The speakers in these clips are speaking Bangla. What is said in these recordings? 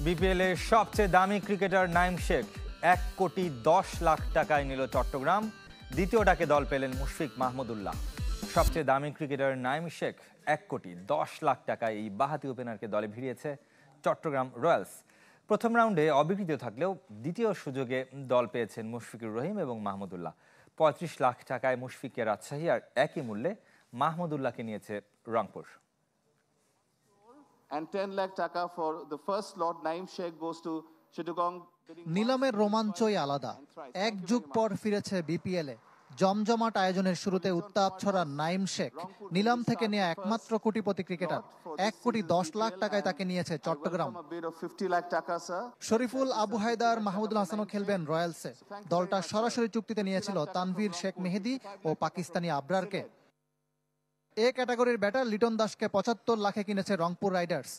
বিপিএল এর সবচেয়ে দামি ক্রিকেটার নাইম শেখ 1,10,00,000 টাকায় নিল চট্টগ্রাম। দ্বিতীয় ডাকে দল পেলেন মুশফিক মাহমুদুল্লাহ। সবচেয়ে দামি ক্রিকেটার নাইম শেখ 1,10,00,000 টাকায় এই বাঁহাতি ওপেনারকে দলে ভিড়িয়েছে চট্টগ্রাম রয়্যালস। প্রথম রাউন্ডে অবিকৃত থাকলেও দ্বিতীয় সুযোগে দল পেয়েছেন মুশফিকুর রহিম এবং মাহমুদুল্লাহ। 35 লাখ টাকায় মুশফিককে রাজশাহী আর একই মূল্যে মাহমুদুল্লাহকে নিয়েছে Rangpur. And 10 lakh taka for the first slot. Naim Sheikh goes to Chittagong. নিলামের রোমাঞ্চই আলাদা। এক যুগ পর ফিরেছে বিপিএলে। জমজমাট আয়োজনের শুরুতে উত্তাপ ছড়া নাইম শেখ নিলাম থেকে নেওয়া একমাত্র কোটিপতি ক্রিকেটার। 1,10,00,000 টাকায় তাকে নিয়েছে চট্টগ্রাম। শরীফুল, আবু হায়দার, মাহমুদুল হাসানও খেলবেন রয়্যালসে। দলটা সরাসরি চুক্তিতে নিয়েছিল তানভীর শেখ মেহেদি ও পাকিস্তানি আবরারকে। এ ক্যাটাগরির ব্যাটার লিটন দাসকে 75 লাখে কিনেছে রংপুর রাইডার্স।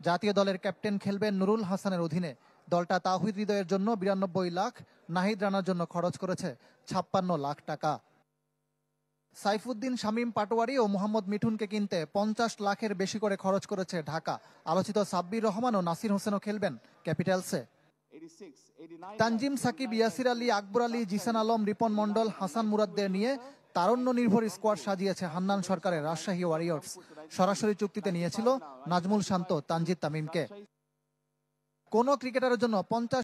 জাতীয় দলের ক্যাপ্টেন খেলবেন নুরুল হাসানের অধীনে। দলটা তাওহিদ হৃদয়ের জন্য 92 লাখ, নাহিদ রানার জন্য খরচ করেছে 56 লাখ টাকা। সাইফুদ্দিন, শামীম পাটোয়ারি ও মোহাম্মদ মিঠুনকে কিনতে 50 লাখের বেশি করে খরচ করেছে ঢাকা। আলোচিত সাব্বির রহমান ও নাসির হোসেনও খেলবেন ক্যাপিটালসে। তানজিম, সাকিব, ইয়াসির আলী, আকবর আলী, জিসান আলম, রিপন মন্ডল, হাসান মুরাদদের নিয়ে তারুণ্য নির্ভর স্কোয়াড সাজিয়েছে হান্নান সরকারের রাজশাহী ওয়ারিয়র্স। সরাসরি চুক্তিতে নিয়েছিল নাজমুল শান্ত, তানজিদ তামিমকে। কোন ক্রিকেটারের জন্য 50